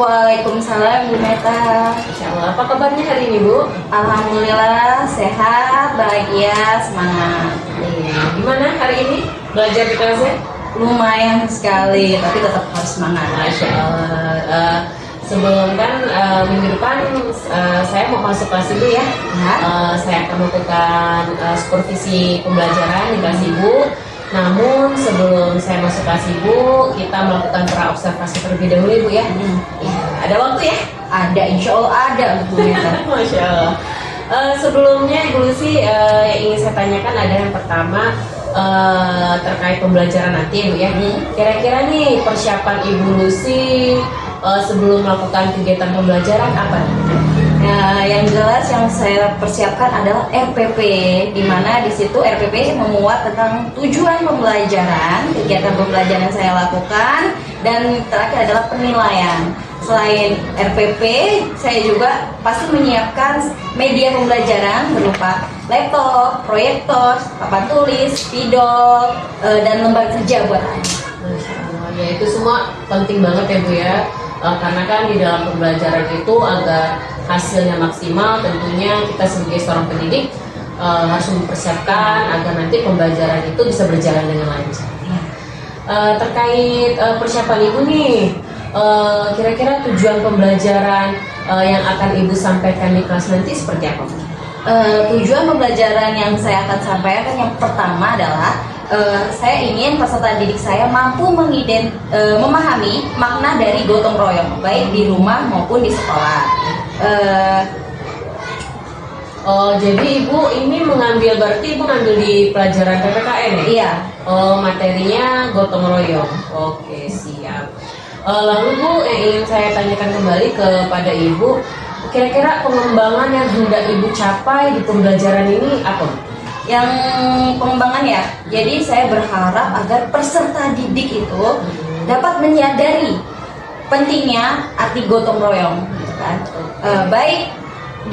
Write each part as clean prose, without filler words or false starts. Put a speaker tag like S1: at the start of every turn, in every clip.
S1: Waalaikumsalam Bu Meta.
S2: Insyaallah. Apa kabarnya hari ini Bu?
S1: Alhamdulillah sehat, bahagia, semangat.
S2: Gimana hari ini belajar di kelasnya?
S1: Lumayan sekali, tapi tetap harus semangat.
S2: Masya Allah. Sebelum kan minggu depan saya mau masuk kelas dulu ya. Saya akan melakukan supervisi pembelajaran di kelas Ibu. Namun sebelum saya masuk kelas Ibu, kita melakukan pra-observasi terlebih dahulu Ibu ya. Ada waktu ya?
S1: Ada, insya Allah ada Bu Meta.
S2: Masya Allah. Sebelumnya Ibu Lucy yang ingin saya tanyakan ada yang pertama terkait pembelajaran nanti Ibu ya. Kira-kira nih persiapan Ibu Lucy sebelum melakukan kegiatan pembelajaran apa nih?
S1: Nah, yang jelas yang saya persiapkan adalah RPP, di mana di situ RPP memuat tentang tujuan pembelajaran, kegiatan pembelajaran yang saya lakukan, dan terakhir adalah penilaian. Selain RPP, saya juga pasti menyiapkan media pembelajaran berupa laptop, proyektor, papan tulis, spidol, dan lembar kerja buat anak.
S2: Masya Allah, ya itu semua penting banget ya Bu ya. Karena kan di dalam pembelajaran itu agar hasilnya maksimal, tentunya kita sebagai seorang pendidik harus mempersiapkan agar nanti pembelajaran itu bisa berjalan dengan lancar. Terkait persiapan Ibu nih, kira-kira tujuan pembelajaran yang akan Ibu sampaikan di kelas nanti seperti apa?
S1: Tujuan pembelajaran yang saya akan sampaikan yang pertama adalah saya ingin peserta didik saya mampu memahami makna dari gotong royong, baik di rumah maupun di sekolah.
S2: Jadi Ibu ini berarti Ibu ngambil di pelajaran PPKN ya?
S1: Iya.
S2: Materinya gotong royong. Oke, siap. Lalu Bu, yang ingin saya tanyakan kembali kepada Ibu, kira-kira pengembangan yang hendak Ibu capai di pembelajaran ini apa?
S1: Yang pengembangan ya, jadi saya berharap agar peserta didik itu dapat menyadari pentingnya arti gotong royong, gitu kan? Baik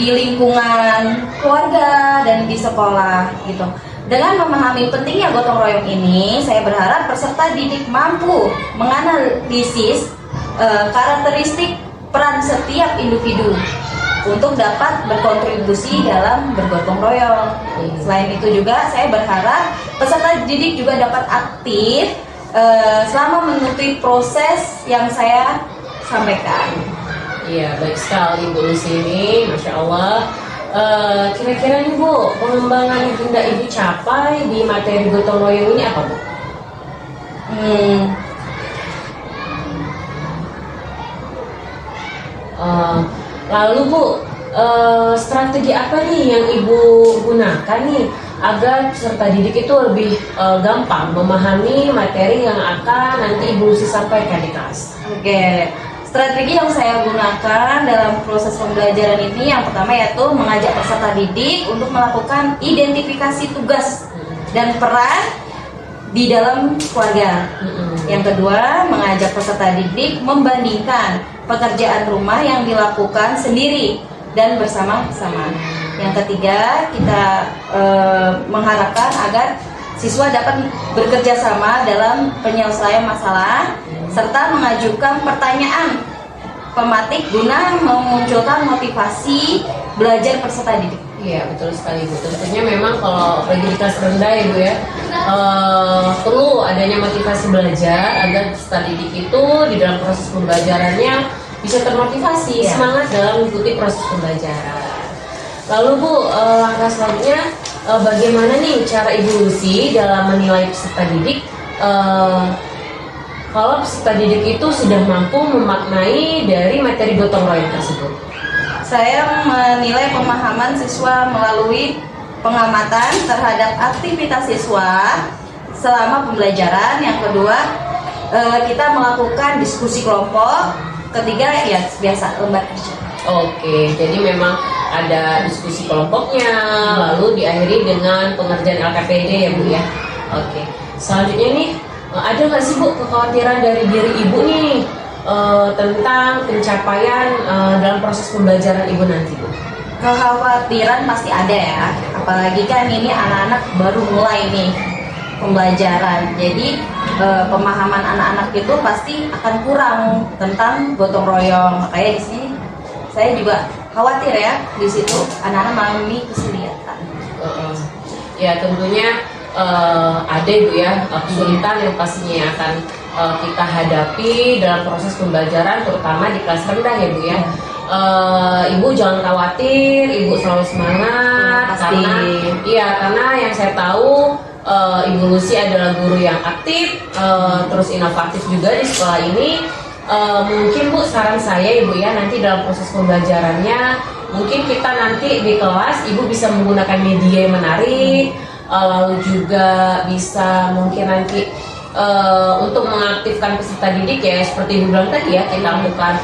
S1: di lingkungan keluarga dan di sekolah, gitu. Dengan memahami pentingnya gotong royong ini, saya berharap peserta didik mampu menganalisis karakteristik peran setiap individu untuk dapat berkontribusi dalam bergotong royong. Selain itu juga saya berharap peserta didik juga dapat aktif selama mengikuti proses yang saya sampaikan.
S2: Iya, baik sekali Bu Lucy ini, Masya Allah. Kira-kira nih Bu, pengembangan yang hendak Ibu capai di materi gotong royong ini apa Bu? Lalu Bu, strategi apa nih yang Ibu gunakan nih agar peserta didik itu lebih gampang memahami materi yang akan nanti Ibu sampaikan di kelas?
S1: Oke, strategi yang saya gunakan dalam proses pembelajaran ini yang pertama yaitu mengajak peserta didik untuk melakukan identifikasi tugas dan peran di dalam keluarga. Yang kedua, mengajak peserta didik membandingkan pekerjaan rumah yang dilakukan sendiri dan bersama-sama. Yang ketiga, kita mengharapkan agar siswa dapat bekerja sama dalam penyelesaian masalah serta mengajukan pertanyaan pematik guna memunculkan motivasi belajar peserta didik.
S2: Iya, betul sekali Bu. Tentunya memang kalau lagi di kelas rendah ya Bu ya, perlu adanya motivasi belajar agar peserta didik itu di dalam proses pembelajarannya bisa termotivasi, semangat dalam mengikuti proses pembelajaran. Lalu Bu, langkah selanjutnya bagaimana nih cara Ibu Lucy dalam menilai peserta didik kalau peserta didik itu sudah mampu memaknai dari materi gotong royong tersebut?
S1: Saya menilai pemahaman siswa melalui pengamatan terhadap aktivitas siswa selama pembelajaran. Yang kedua, kita melakukan diskusi kelompok. Ketiga, ya biasa lembar kerja.
S2: Oke, jadi memang ada diskusi kelompoknya, lalu diakhiri dengan pengerjaan LKPD ya Bu ya. Oke, selanjutnya nih, ada nggak sih Bu kekhawatiran dari diri Ibu nih tentang pencapaian dalam proses pembelajaran Ibu nanti Bu?
S1: Kekhawatiran pasti ada ya, apalagi kan ini anak-anak baru mulai nih pembelajaran. Jadi pemahaman anak-anak itu pasti akan kurang tentang gotong royong. Makanya di sini saya juga khawatir ya, di situ anak-anak mengalami kesulitan.
S2: Ya tentunya ada Ibu ya kesulitan yang pastinya akan kita hadapi dalam proses pembelajaran, terutama di kelas rendah ya Bu ya. Ibu jangan khawatir, Ibu selalu semangat
S1: Pasti.
S2: karena yang saya tahu Ibu Lucy adalah guru yang aktif, terus inovatif juga di sekolah ini. Mungkin Bu, saran saya Ibu ya, nanti dalam proses pembelajarannya mungkin kita nanti di kelas Ibu bisa menggunakan media yang menarik, lalu juga bisa mungkin nanti untuk mengaktifkan peserta didik ya, seperti Ibu bilang tadi ya, kita lakukan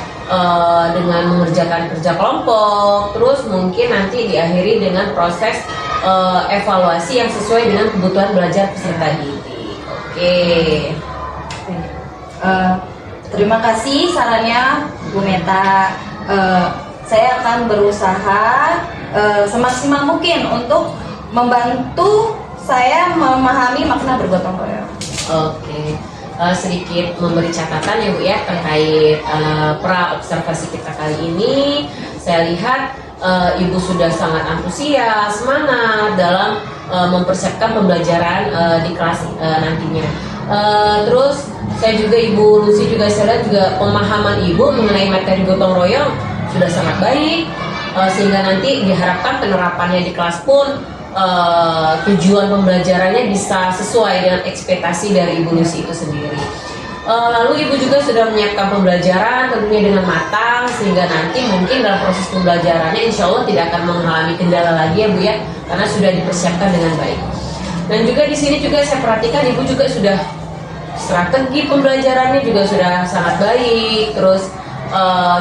S2: dengan mengerjakan kerja kelompok, terus mungkin nanti diakhiri dengan proses evaluasi yang sesuai dengan kebutuhan belajar peserta didik. Oke.
S1: Terima kasih sarannya Bu Meta. Saya akan berusaha semaksimal mungkin untuk membantu saya memahami makna bergotong royong.
S2: Oke. Sedikit memberi catatan ya Bu ya terkait pra observasi kita kali ini. Saya lihat Ibu sudah sangat antusias, semangat dalam mempersiapkan pembelajaran di kelas nantinya. Terus saya juga Ibu Lucy juga saya lihat juga pemahaman Ibu mengenai materi gotong royong sudah sangat baik, sehingga nanti diharapkan penerapannya di kelas pun tujuan pembelajarannya bisa sesuai dengan ekspektasi dari Ibu Lucy itu sendiri. Lalu Ibu juga sudah menyiapkan pembelajaran tentunya dengan matang, sehingga nanti mungkin dalam proses pembelajarannya insya Allah tidak akan mengalami kendala lagi ya Bu ya, karena sudah dipersiapkan dengan baik. Dan juga di sini juga saya perhatikan Ibu juga sudah strategi pembelajarannya juga sudah sangat baik, terus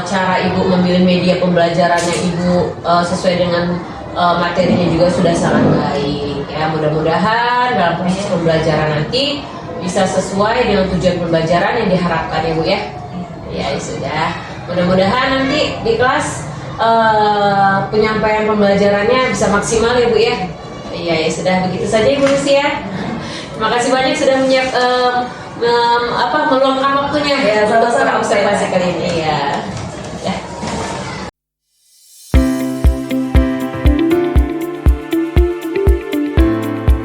S2: cara Ibu memilih media pembelajarannya Ibu sesuai dengan materinya juga sudah sangat baik ya. Mudah-mudahan dalam proses pembelajaran nanti bisa sesuai dengan tujuan pembelajaran yang diharapkan ya Bu ya. Ya sudah, mudah-mudahan nanti di kelas penyampaian pembelajarannya bisa maksimal ya Bu ya. Iya ya sudah, begitu saja Ibu Lucy ya. Terima kasih banyak sudah meluangkan waktunya
S1: Ya,
S2: untuk
S1: sama-sama.
S2: observasi kali ini ya. Ya.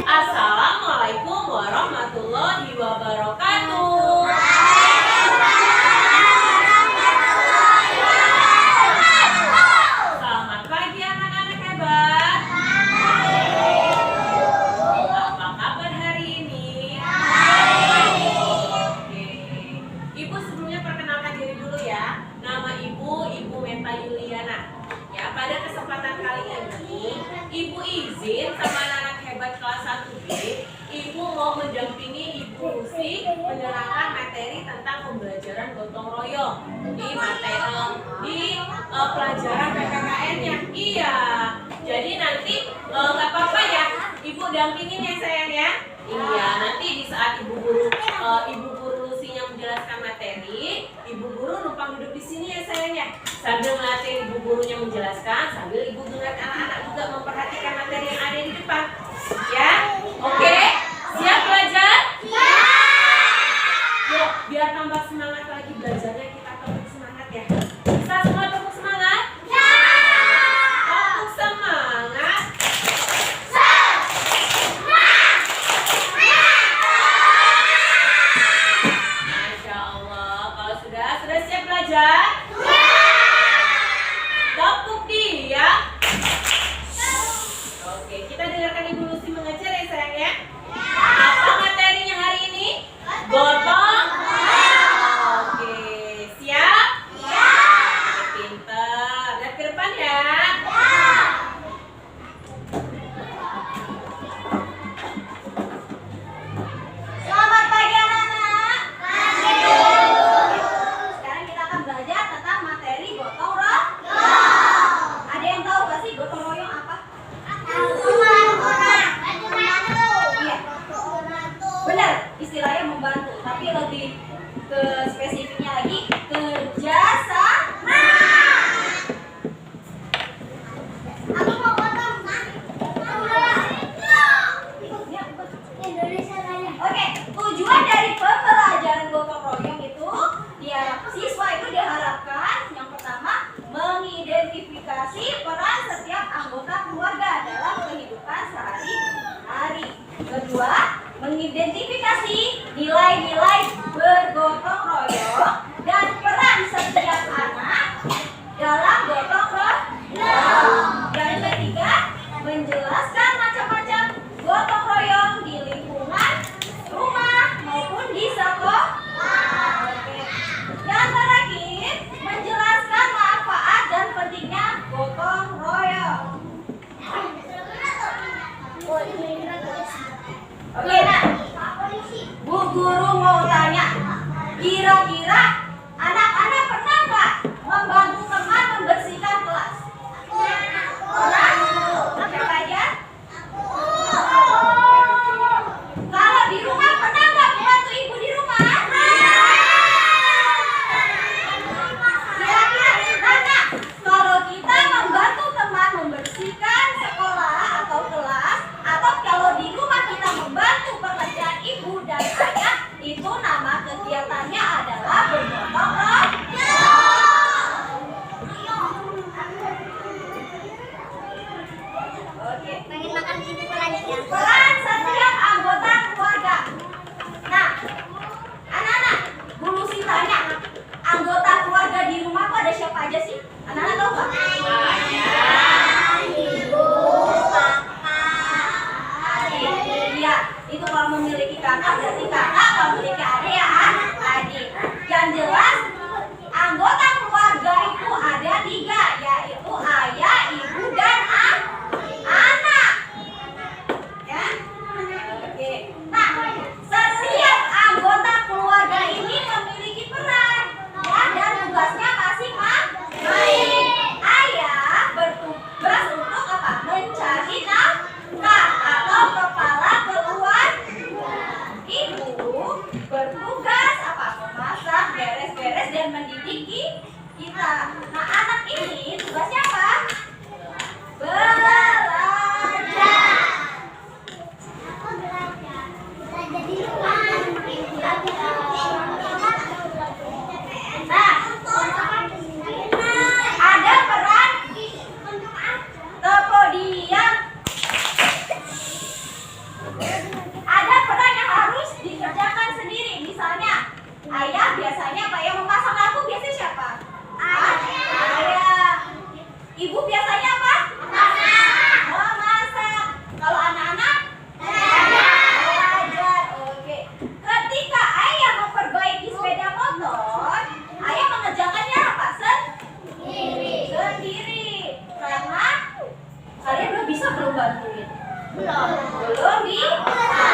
S2: Assalamualaikum warahmatullahi wabarakatuh. Selamat pagi anak-anak hebat. Apa kabar hari ini? Oke. Ibu sebelumnya perkenalkan diri dulu ya. Nama Ibu Meta Yuliana. Ya, pada kesempatan kali ini Ibu izin sama anak-anak hebat kelas 1B, Ibu mau mendampingi Ibu Lucy menerangkan materi tentang pembelajaran gotong royong di pelajaran PPKN-nya. Iya. Jadi nanti nggak apa-apa ya, Ibu dampingin ya sayang ya. Iya, nanti di saat Ibu Guru Lucy-nya menjelaskan materi, Ibu Guru numpang duduk di sini ya sayang ya. Sambil ngeliatin Ibu Gurunya menjelaskan, sambil Ibu dengar anak-anak juga memperhatikan materi yang ada di depan. Ya, oke? Siap belajar? Yuk, biar tambah semangat lagi belajarnya, kita tepuk semangat ya. Bisa semua tepuk semangat? Tepuk semangat. Masya Allah, kalau sudah siap belajar? Tepuk dia. Oke, kita dengarkan Ibu
S1: Kedua, mengidentifikasi nilai-nilai bergotong royong dan peran setiap anak dalam gotong royong. Dan ketiga, menjelaskan macam-macam gotong royong di lingkungan rumah maupun di sekolah. Oke. Yang terakhir, menjelaskan manfaat dan pentingnya gotong royong. Oke, nah, Bu Guru mau tanya, kira-kira anak-anak pernah nggak membantu teman membersihkan kelas? Pernah? Siapa aja? Kalau di rumah pernah nggak membantu ibu di rumah? Kira-kira Nana, kalau kita membantu teman membersihkan sekolah atau kelas, atau kalau di rumah kita membantu pekerjaan ibu dan ayah, itu nama kegiatannya adalah bergotong royong. Oke. Peran setiap anggota keluarga. Nah, anak-anak, Bu Lucy tanya, anggota keluarga di rumah tuh ada siapa aja sih? Anak-anak tahu nggak? Ibu, iya, itu kalau memiliki kakak berarti kakak, kalau memiliki adik ya adik. Yang jelas anggota keluarga itu ada 3, yaitu ayah, ibu, dan anak. Ya, oke. Nah, setiap anggota keluarga ini memiliki peran, ya, dan tugasnya masing-masing. Ayah bertugas untuk apa? Mencari nafkah atau kepala keluarga. Ibu bertugas apa? Memasak, beres-beres dan mendidik kita. Nah, anak ini tugasnya apa? Belajar. Nah, ada peran kemudian ada peran yang harus dikerjakan sendiri. Misalnya, ayah biasanya apa yang memasak lauk biasanya siapa? Ayah. Ibu biasanya apa? Memasak. Kalau anak-anak? Belajar. Oke. Ketika ayah memperbaiki sepeda motor, ayah mengerjakannya apa? Sendiri. Karena kalian belum bisa belum bantuin. Belum bisa.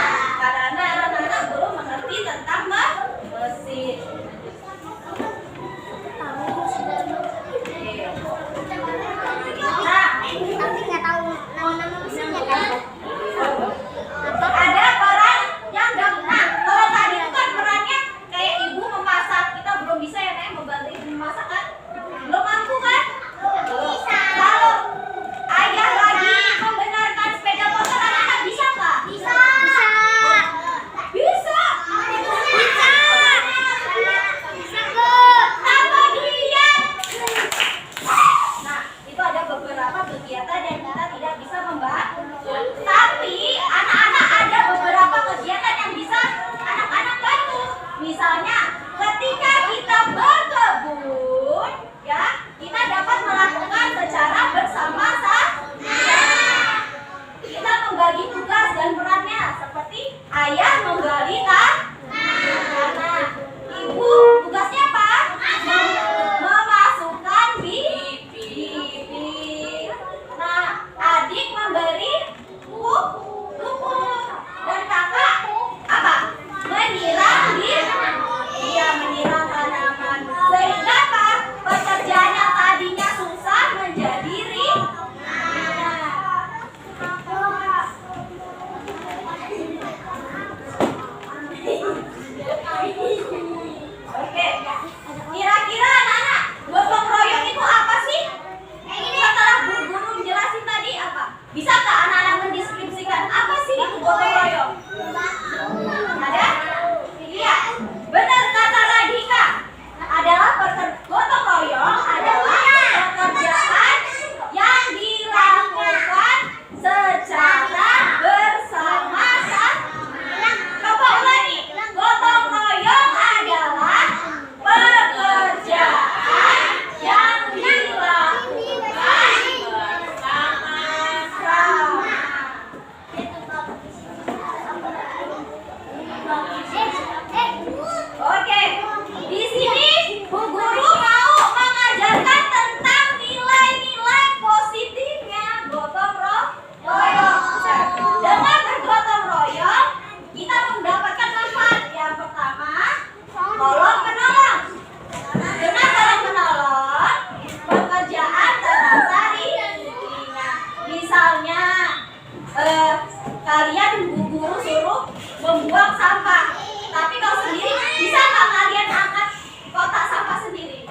S1: kalian Bu Guru suruh membuang sampah. Tapi kalau sendiri, bisa nggak kalian angkat kotak sampah sendiri?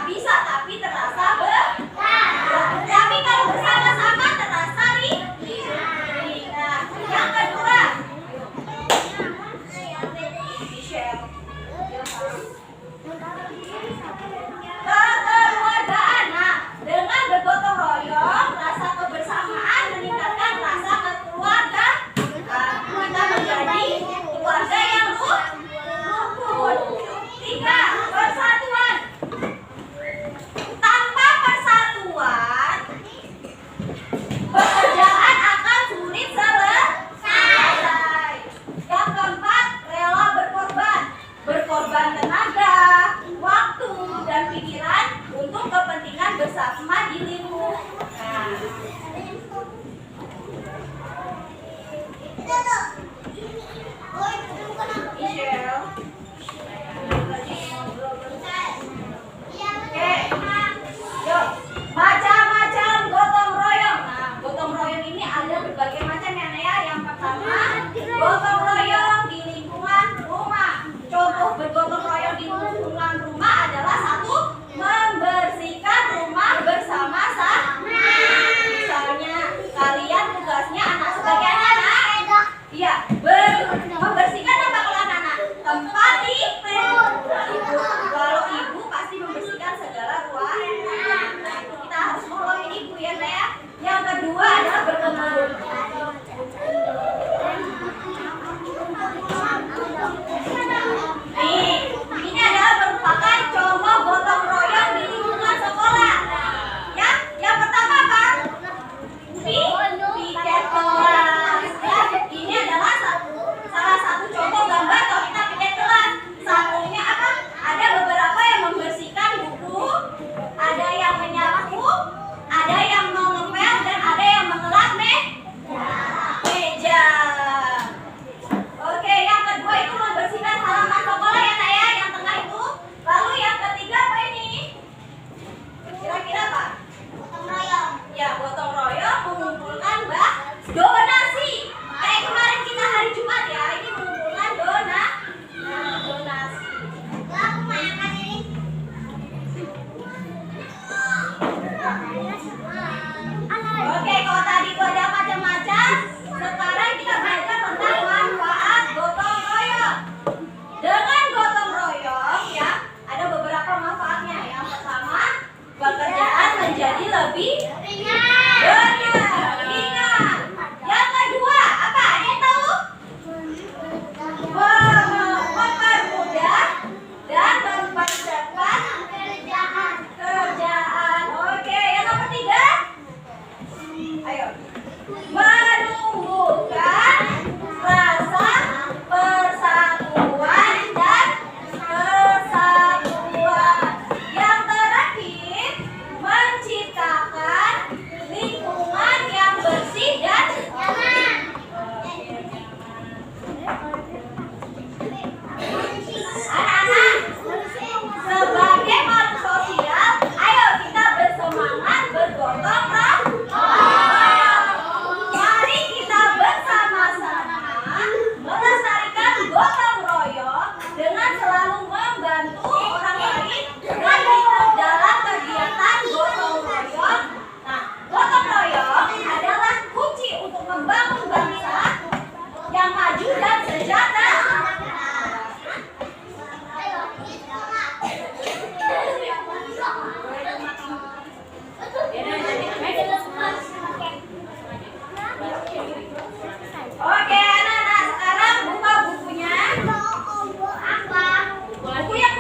S1: Bisa, tapi terasa berat. Tapi kalau bersama-sama terasa ringan. Nah, yang kedua, Michelle. Kekeluargaan. Nah, dengan bergotong royong, rasa kebersamaan meningkatkan rasa kekeluargaan. Kita menjadi keluarga yang rukun. 3. Persatuan. Tanpa persatuan, pekerjaan akan sulit selesai. Yang keempat, rela berkorban. Berkorban tenaga, waktu, dan pikiran untuk kepentingan bersama di lingkungan. Michelle. Oke, yuk, macam-macam gotong royong. Nah, gotong royong ini ada berbagai macam ya. Yang pertama, gotong royong di lingkungan rumah. Contoh bergotong royong di lingkungan rumah adalah satu, membersihkan rumah bersama-sama. Misalnya, kalian tugasnya anak sebagai anak. Iya, membersihkan apa kalau anak-anak? Tempat tidur. Kalau ibu pasti membersihkan segala ruangan. Nah, itu kita harus nolongin ibu ya, Naya. Yang kedua adalah berkebun. Nih, ini adalah merupakan contoh gotong royong di lingkungan sekolah. Ya, yang pertama apa? Piket kelas. Ya, ini adalah salah satu contoh gambar kalau kita piket kelas. Satunya apa? Ada beberapa yang membersihkan buku, ada yang menyapu, ada yang mengepel, dan ada yang mengelap meja. Oke, yang kedua itu membersihkan halaman sekolah ya, Nak ya, yang tengah itu. Lalu yang ketiga apa ini? Kira-kira apa? Gotong royong. Ya, gotong royong mengumpulkan donasi. Kayak kemarin kita hari Jumat ya, ini mengumpulkan donasi. Oke, kalau tadi itu ada macam-macam, sekarang kita belajar tentang manfaat gotong royong. Dengan gotong royong ya, ada beberapa manfaatnya. Yang pertama, pekerjaan menjadi lebih ringan. Yang kedua, apa? Ada yang tahu? Mempermudah dan mempercepat kerjaan. Oke, yang ketiga, ayo, menumbuhkan rasa persatuan dan kesatuan. Yang terakhir, menciptakan lingkungan yang bersih dan nyaman. Anak-anak, sebagai makhluk sosial, ayo kita bersemangat bergotong royong. Mari kita bersama-sama melestarikan gotong royong dengan selalu membantu orang lain dan ikut dalam kegiatan gotong royong. Nah, gotong royong adalah kunci untuk membangun bangsa yang maju dan sejahtera. Oke, anak-anak, sekarang buka bukunya. Buku yang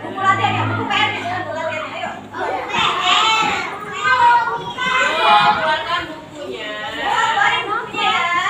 S1: buku latihan ya, buku PR-nya, buku latihannya, ayo.
S2: Keluarkan bukunya.
S1: Keluarin bukunya ya.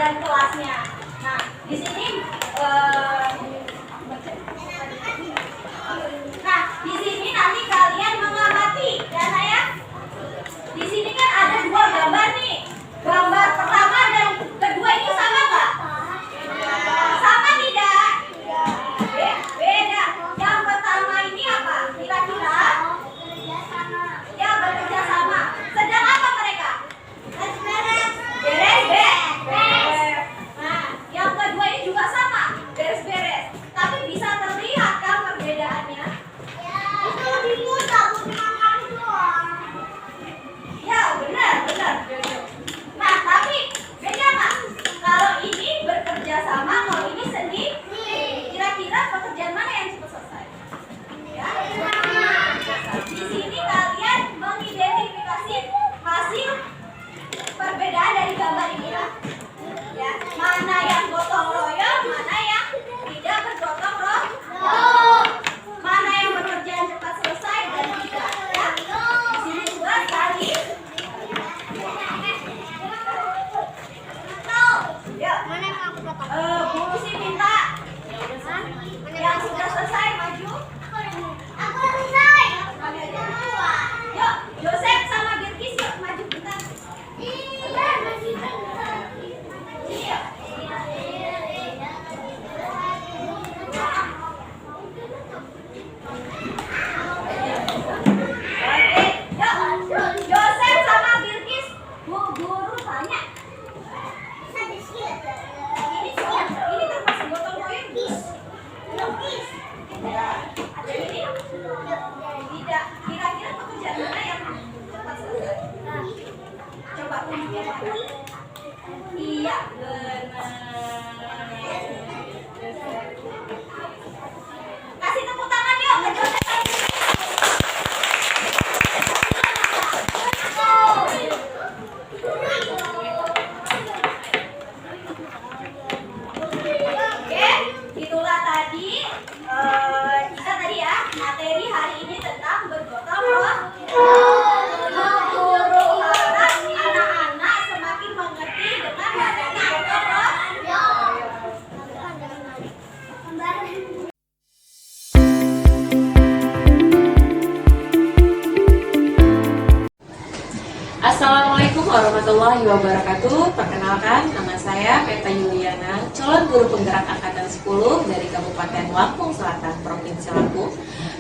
S1: dan kelasnya. Nah, di sini nanti kalian mengamati ya saya. Di sini kan ada dua gambar nih. Gambar pertama dan kedua ini sama nggak? Sama tidak? Beda. Yang pertama ini apa? Kira-kira? Ya, bekerja sama. Sedang apa mereka? Beres. Nah, yang kedua ini juga sama. Beres-beres. Tapi bisa terlihat kan perbedaannya? Itu lebih mudah untuk makan doang. Ya, benar. Nah, tapi beda nggak? Kalau ini bekerja sama, kalau ini sendiri. Kira-kira pekerjaan mana yang cepat selesai? Ya. Di sini kalian mengidentifikasi hasil perbedaan dari gambar ini ya. Mana yang gotong royong, mana yang tidak bergotong royong. Mana yang pekerjaan cepat selesai dan tidak ya. Di sini juga sekali. Ya. Bu Lucy minta yang sudah selesai maju. Aku selesai. Yuk, Joseph sama Birkis yuk maju bentar. Iya. Oke, yuk. Joseph sama Birkis, Bu Guru tanya. Ini termasuk gotong royong? Ada ini? Tidak. Kira-kira pekerjaan mana yang cepat selesai? Coba tunjukin mana? Iya, benar. Kasih tepuk tangan yuk ke Joseph. Oke, itulah tadi kita tadi ya materi hari ini tentang bergotong royong. Guru harap anak-anak semakin mengerti dengan materi gotong royong.
S2: Assalamualaikum warahmatullahi wabarakatuh. Perkenalkan, nama saya Peta Yuliana, calon guru penggerak angkatan 10 dari Kabupaten Lampung Selatan, Provinsi Lampung.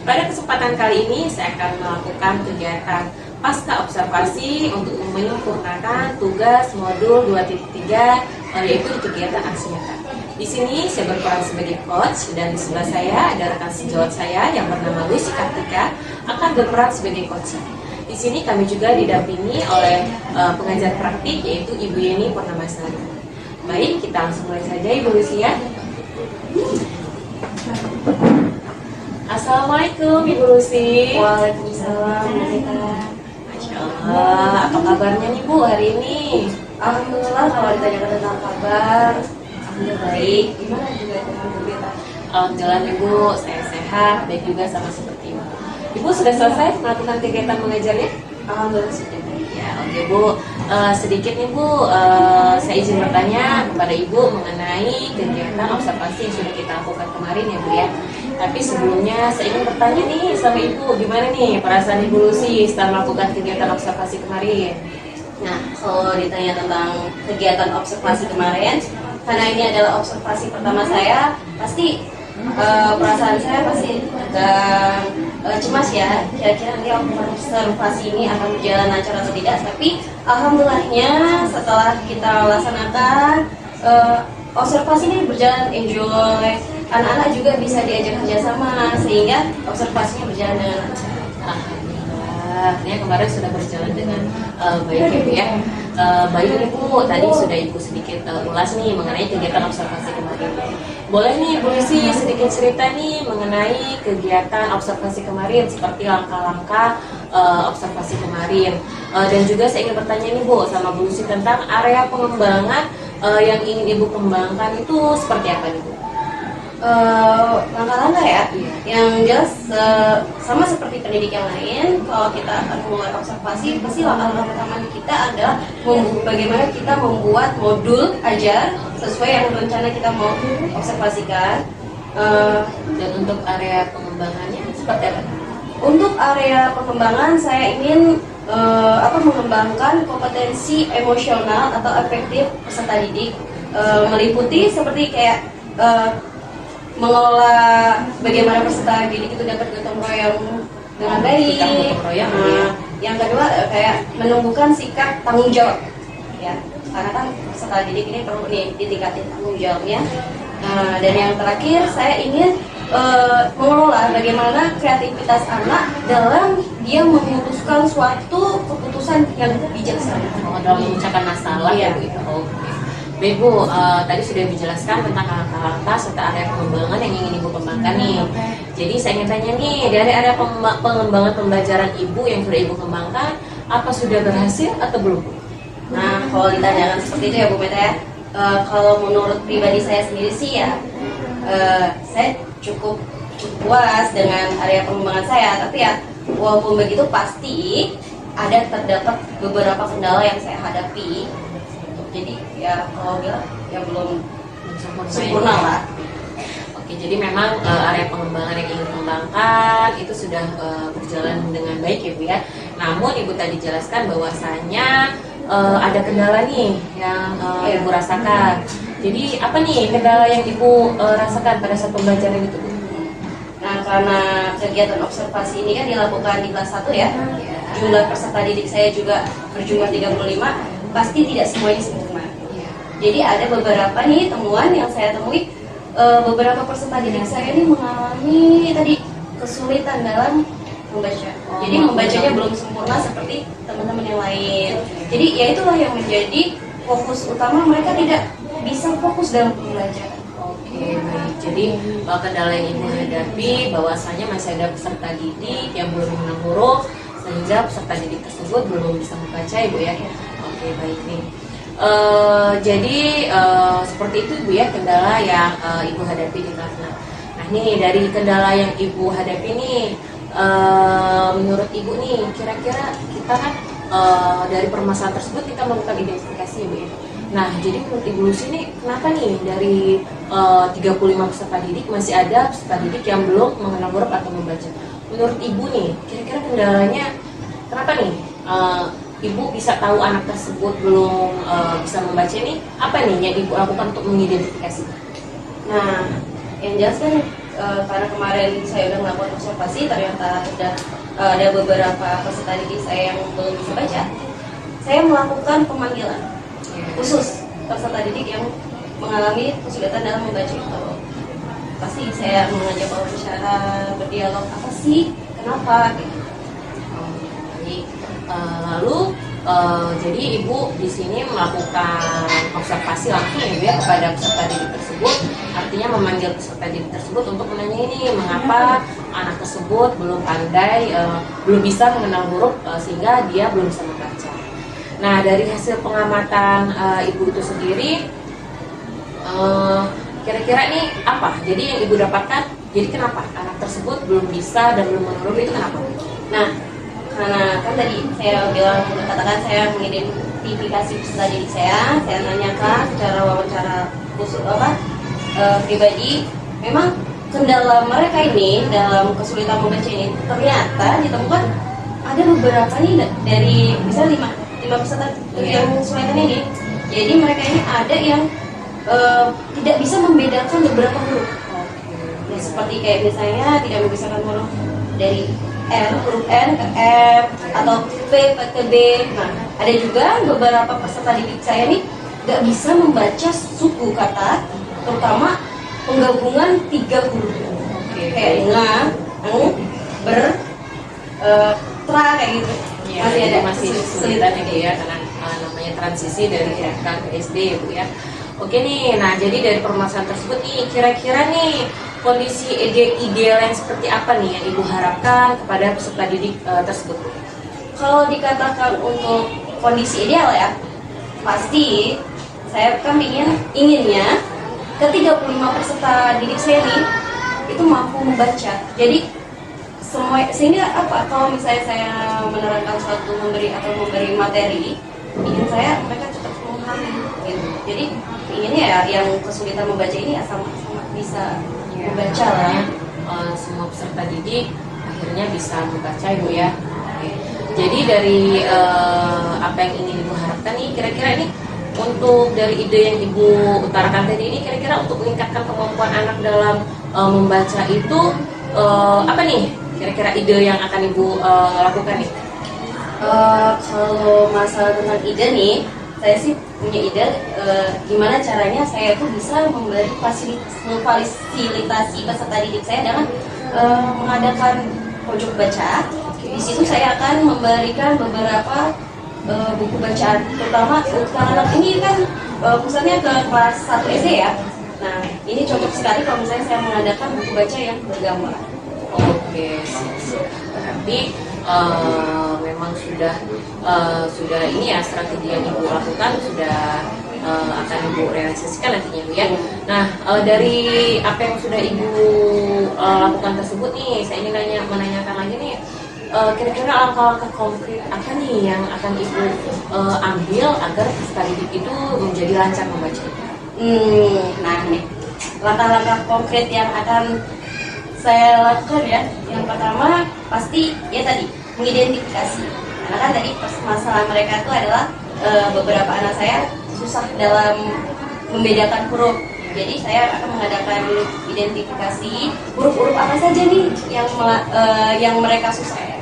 S2: Pada kesempatan kali ini saya akan melakukan kegiatan pasca observasi untuk menyempurnakan tugas modul 2.3 yaitu kegiatan aksi nyata. Di sini saya berperan sebagai coach dan di sebelah saya ada rekan sejawat saya yang bernama Lucy Kartika akan berperan sebagai coach. Di sini kami juga didampingi oleh pengajar praktik yaitu Ibu Yeni Purnamasari. Baik, kita langsung mulai saja Ibu Lucy ya. Assalamualaikum Ibu Lucy.
S1: Waalaikumsalam.
S2: Masya Allah, apa kabarnya nih Bu hari ini?
S1: Alhamdulillah, kalau ditanyakan tentang kabar, alhamdulillah baik. Gimana juga dengan Bu Beta?
S2: Alhamdulillah Ibu, saya sehat, baik juga sama seperti Ibu. Ibu sudah selesai melakukan kegiatan mengajarnya?
S1: Alhamdulillah sudah.
S2: Ya, oke Bu. Sedikit nih Bu, saya izin bertanya kepada Ibu mengenai kegiatan observasi yang sudah kita lakukan kemarin ya Bu ya. Tapi sebelumnya saya ingin bertanya nih sama Ibu, gimana nih perasaan Ibu Lucy setelah melakukan kegiatan observasi kemarin?
S3: Nah, kalau ditanya tentang kegiatan observasi kemarin, karena ini adalah observasi pertama saya, pasti perasaan saya pasti agak cemas ya. Kira-kira nanti observasi ini akan berjalan lancar atau tidak. Tapi alhamdulillahnya setelah kita laksanakan observasi ini berjalan enjoy. Anak-anak juga bisa diajak kerjasama sehingga observasinya berjalan dengan lancar.
S2: Artinya kemarin sudah berjalan dengan baik ya Bu ya. Baik Ibu, tadi sudah Ibu sedikit ulas nih mengenai kegiatan observasi kemarin. Boleh nih Bu Lucy sedikit cerita nih mengenai kegiatan observasi kemarin seperti langkah-langkah observasi kemarin. Dan juga saya ingin bertanya nih Bu sama Bu Lucy tentang area pengembangan yang ingin Ibu kembangkan itu seperti apa nih Bu?
S3: langkah-langkah ya, yang jelas sama seperti pendidik yang lain. Kalau kita akan memulai observasi, pasti langkah-langkah pertama kita adalah bagaimana kita membuat modul ajar sesuai yang rencana kita mau observasikan.
S2: Dan untuk area pengembangannya seperti apa?
S3: Untuk area pengembangan saya ingin mengembangkan kompetensi emosional atau afektif peserta didik, meliputi seperti kayak mengelola bagaimana peserta didik itu dapat gotong royong dengan baik. Yang kedua kayak menumbuhkan sikap tanggung jawab, ya, karena kan peserta didik ini perlu nih ditingkatin tanggung jawabnya. Dan yang terakhir saya ingin mengelola bagaimana kreativitas anak dalam dia memutuskan suatu keputusan yang bijaksana.
S2: Dalam memecahkan masalah ya Bu. Oke. Baik Bu, tadi sudah dijelaskan tentang langkah-langkah serta area pengembangan yang ingin Ibu kembangkan nih. Jadi saya ingin tanya nih, dari area pengembangan pembelajaran Ibu yang sudah Ibu kembangkan, apa sudah berhasil atau belum?
S3: Nah, kalau ditanyakan seperti itu ya Bu Meta ya, kalau menurut pribadi saya sendiri sih ya, saya cukup puas dengan area pengembangan saya. Tapi ya, walaupun begitu pasti terdapat beberapa kendala yang saya hadapi. Jadi ya kalau bilang ya belum sempurna lah.
S2: Oke, jadi memang area pengembangan yang ingin kembangkan itu sudah berjalan dengan baik ya Bu ya. Namun Ibu tadi jelaskan bahwasanya ada kendala nih yang Ibu rasakan. Jadi apa nih kendala yang Ibu rasakan pada saat pembelajaran itu Bu?
S3: Nah, karena kegiatan observasi ini kan dilakukan di kelas 1 ya. Jumlah peserta didik saya juga berjumlah 35. Pasti tidak semuanya sempurna. Jadi ada beberapa nih temuan yang saya temui, beberapa peserta didik saya ini mengalami tadi kesulitan dalam membaca. Jadi membacanya belum sempurna seperti teman-teman yang lain. Jadi ya itulah yang menjadi fokus utama, mereka tidak bisa fokus dalam pembelajaran.
S2: Oke, baik. Jadi kendala yang Ibu hadapi bahwasanya masih ada peserta didik yang belum mengenal huruf sehingga peserta didik tersebut belum bisa membaca Ibu ya. Oke, baik nih. Jadi seperti itu Ibu ya kendala yang Ibu hadapi di kelas. Nah nih dari kendala yang Ibu hadapi nih, menurut Ibu nih kira-kira kita kan dari permasalahan tersebut kita melakukan identifikasi Ibu ya. Nah jadi menurut Ibu Lucy nih kenapa nih dari 35 peserta didik masih ada peserta didik yang belum mengenal huruf atau membaca? Menurut Ibu nih kira-kira kendalanya kenapa nih Ibu bisa tahu anak tersebut belum bisa membaca ini, apa nih yang Ibu lakukan untuk mengidentifikasi?
S3: Nah, yang jelas kan karena kemarin saya udah melakukan observasi, ternyata sudah ada beberapa peserta didik saya yang belum bisa baca. Saya melakukan pemanggilan khusus peserta didik yang mengalami kesulitan dalam membaca itu. Pasti saya mengajak wawancara, berdialog, apa sih, kenapa? Gitu.
S2: Lalu jadi Ibu di sini melakukan observasi langsung ya Bu ya kepada peserta didik tersebut, artinya memanggil peserta didik tersebut untuk menanya ini mengapa anak tersebut belum pandai, belum bisa mengenal huruf sehingga dia belum bisa membaca. Nah dari hasil pengamatan Ibu itu sendiri, kira-kira nih apa? Jadi yang Ibu dapatkan, jadi kenapa anak tersebut belum bisa dan belum mengenal huruf itu kenapa?
S3: Nah, karena kan tadi saya bilang, katakan saya mengidentifikasi peserta didik saya tanyakan secara wawancara khusus pribadi, memang kendala mereka ini dalam kesulitan membaca ini ternyata ditemukan ada beberapa nih dari bisa 5 peserta yang kesulitan ini. Jadi mereka ini ada yang tidak bisa membedakan beberapa huruf. Ya, seperti kayak misalnya tidak membedakan huruf dari huruf N ke R atau P ke B. Nah, ada juga beberapa peserta didik saya nih gak bisa membaca suku kata, terutama penggabungan 3 huruf. Kayak nga, ber, tra kayak gitu.
S2: Ya, masih kesulitan ya Bu ya karena namanya transisi dari TK ke SD ya Bu ya. Oke nih, nah jadi dari permasalahan tersebut nih kira-kira nih kondisi ideal yang seperti apa nih yang Ibu harapkan kepada peserta didik tersebut?
S3: Kalau dikatakan untuk kondisi ideal ya, pasti saya kan inginnya ke-35 peserta didik saya nih itu mampu membaca. Jadi semua, sehingga apa, kalau misalnya saya menerangkan suatu memberi materi, ingin saya mereka cepat memahami gitu. Jadi inginnya ya yang kesulitan membaca ini ya sama-sama bisa membaca lah.
S2: Semua peserta didik akhirnya bisa membaca Ibu ya. Oke. Jadi dari apa yang ingin Ibu harapkan nih, kira-kira ini untuk dari ide yang Ibu utarakan tadi ini, kira-kira untuk meningkatkan kemampuan anak dalam membaca itu apa nih kira-kira ide yang akan Ibu lakukan nih?
S3: Kalau masalah tentang ide nih, saya sih punya ide gimana caranya saya tuh bisa memberi memfasilitasi peserta didik saya dengan mengadakan pojok baca. Di situ saya akan memberikan beberapa buku bacaan, terutama untuk anak ini kan pusatnya ke kelas 1 SD ya. Nah, ini cocok sekali kalau misalnya saya mengadakan buku baca yang bergambar.
S2: Oke, berarti memang sudah ini ya strategi yang Ibu lakukan sudah akan Ibu realisasikan nantinya Bu ya. Nah, dari apa yang sudah Ibu lakukan tersebut nih, saya ingin menanyakan lagi nih, kira-kira langkah-langkah konkret apa nih yang akan Ibu ambil agar peserta didik itu menjadi lancar membaca?
S3: Nah nih, langkah-langkah konkret yang akan saya lakukan ya, yang pertama pasti ya tadi mengidentifikasi, karena kan tadi masalah mereka itu adalah beberapa anak saya susah dalam membedakan huruf. Jadi saya akan mengadakan identifikasi huruf-huruf apa saja nih yang mereka susah ya.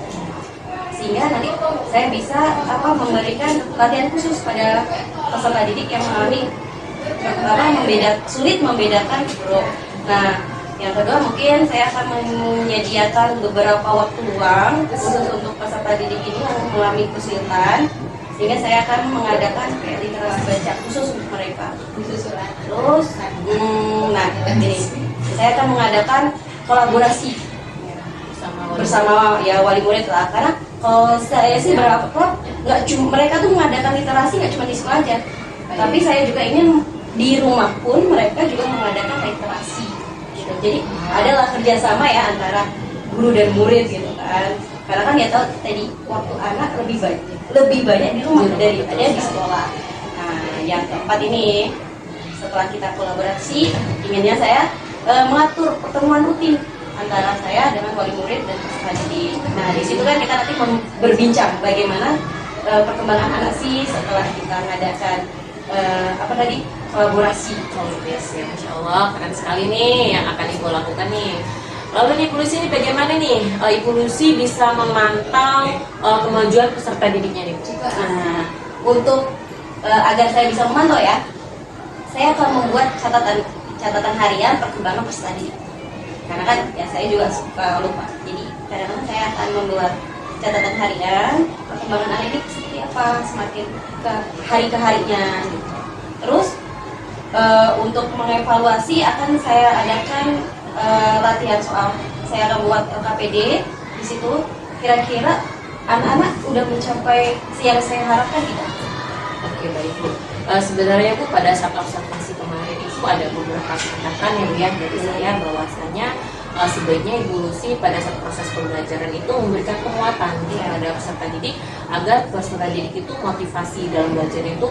S3: Sehingga nanti saya bisa memberikan latihan khusus pada peserta didik yang mengalami sulit membedakan huruf. Nah, yang kedua mungkin saya akan menyediakan beberapa waktu luang khusus untuk peserta didik ini yang mengalami kesulitan, sehingga saya akan mengadakan literasi baca khusus untuk mereka. Terus, nah ini saya akan mengadakan kolaborasi bersama ya wali murid lah, karena kalau saya sih berharap nggak cuma mereka tuh mengadakan literasi nggak cuma di sekolah aja, tapi saya juga ingin di rumah pun mereka juga mengadakan literasi gitu. Jadi adalah kerjasama ya antara guru dan murid gitu kan, karena kan ya tahu tadi waktu anak lebih banyak di rumah daripada di sekolah. Nah, yang keempat ini setelah kita kolaborasi, inginnya saya mengatur pertemuan rutin antara saya dengan wali murid dan peserta didik. Nah, di situ kan kita nanti berbincang bagaimana perkembangan anak sih setelah kita mengadakan kolaborasi.
S2: Ya, Masya Allah, keren sekali nih yang akan Ibu lakukan nih. Lalu nih Ibu Lucy, ini bagaimana nih Ibu Lucy bisa memantau kemajuan peserta didiknya nih?
S3: Nah, untuk agar saya bisa memantau ya, saya akan membuat catatan harian perkembangan peserta didik. Karena kan ya saya juga suka lupa, jadi kadang-kadang saya akan membuat catatan harian perkembangan anak ini seperti apa semakin ke harinya gitu. Terus untuk mengevaluasi akan saya adakan latihan soal. Saya akan buat LKPD. Di situ kira-kira anak-anak udah mencapai yang saya harapkan gitu.
S2: Oke, baik Bu. Sebenarnya Bu, pada saat observasi kemarin itu ada beberapa catatan yang lihat dari saya bahwasanya sebaiknya Ibu Lucy pada saat proses pembelajaran itu memberikan penguatan kepada peserta didik agar peserta didik itu motivasi dalam belajar itu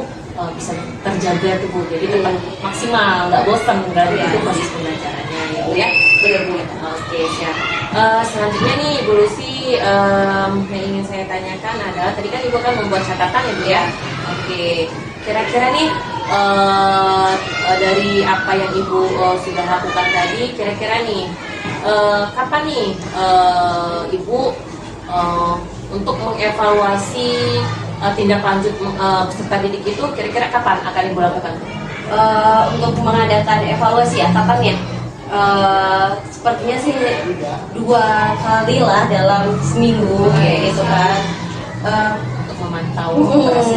S2: bisa terjaga tuh Bu, jadi tetap maksimal, nggak bosan dalam itu proses pembelajarannya ya Bu ya.
S3: Benar Bu.
S2: Oke, siap. Selanjutnya nih Ibu Lucy, yang ingin saya tanyakan adalah tadi kan Ibu kan membuat catatan ya Bu ya. Oke, kira-kira nih dari apa yang Ibu sudah lakukan tadi, kira-kira nih kapan nih Ibu untuk mengevaluasi tindak lanjut peserta didik itu, kira-kira kapan akan Ibu lakukan?
S3: Untuk mengadakan evaluasi ya, kapan ya? Sepertinya sih 2 kali lah dalam seminggu kayak gitu kan.
S2: Untuk memantau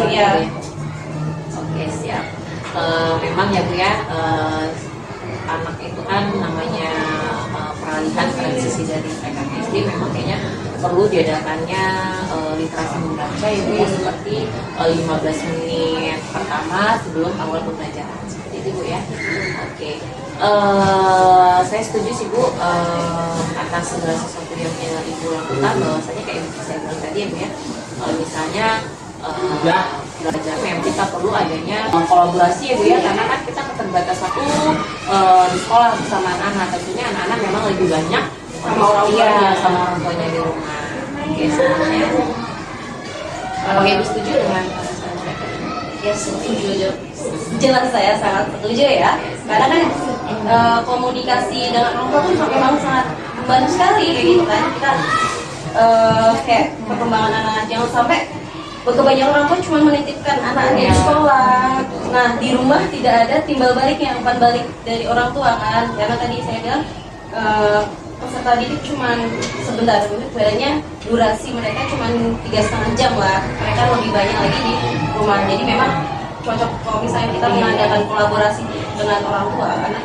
S3: ya.
S2: Oke, siap. Memang ya Bu ya, anak itu kan namanya peralihan transisi dari TK ke SD, memang kayaknya perlu diadakannya literasi membaca Ibu ya, seperti 15 menit pertama sebelum awal pembelajaran, seperti itu Bu ya. Oke. Saya setuju sih Bu atas segala sesuatu yang Ibu lakukan, bahwasanya kayak yang saya bilang tadi ya Bu ya, misalnya belajar memang kita perlu adanya kolaborasi ya Bu ya, karena kan kita keterbatasan waktu di sekolah bersama anak-anak, tentunya anak-anak memang lebih banyak sama orang tuanya, sama orang tuanya di rumah. Oke, semuanya. Oke, Ibu setuju dengan alasan saya tadi?
S3: Ya setuju, jelas saya sangat setuju ya, karena kan komunikasi dengan orang tua pun memang sangat membantu sekali kayak gitu kan. Kita kayak perkembangan anak, jangan sampai kebanyakan orang tua cuma menitipkan anaknya di sekolah, nah di rumah tidak ada timbal baliknya, umpan balik dari orang tua kan. Karena tadi saya bilang peserta didik cuma sebentar, bedanya durasi mereka cuma 3,5 jam lah, mereka lebih banyak lagi di rumah. Jadi memang cocok kalau misalnya kita mengadakan kolaborasi dengan orang tua, karena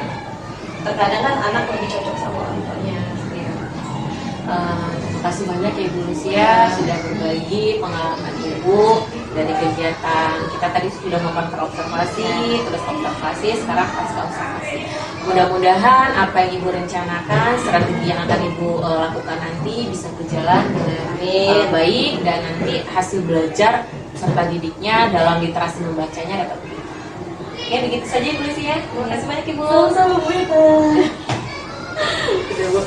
S3: terkadang kan anak lebih cocok sama orang tuanya.
S2: Terima kasih banyak ya Ibu Lucia sudah berbagi pengalaman Ibu dari kegiatan kita tadi sudah melakukan terobservasi, terus observasi, sekarang pasca observasi. Mudah-mudahan apa yang Ibu rencanakan, strategi yang akan Ibu lakukan nanti bisa berjalan dengan baik, dan nanti hasil belajar serta didiknya dalam literasi membacanya dapat berlimpah. Oke, begitu saja Ibu Lucia. Terima kasih banyak Ibu.
S1: Sama-sama Bu.
S2: Udah Bu.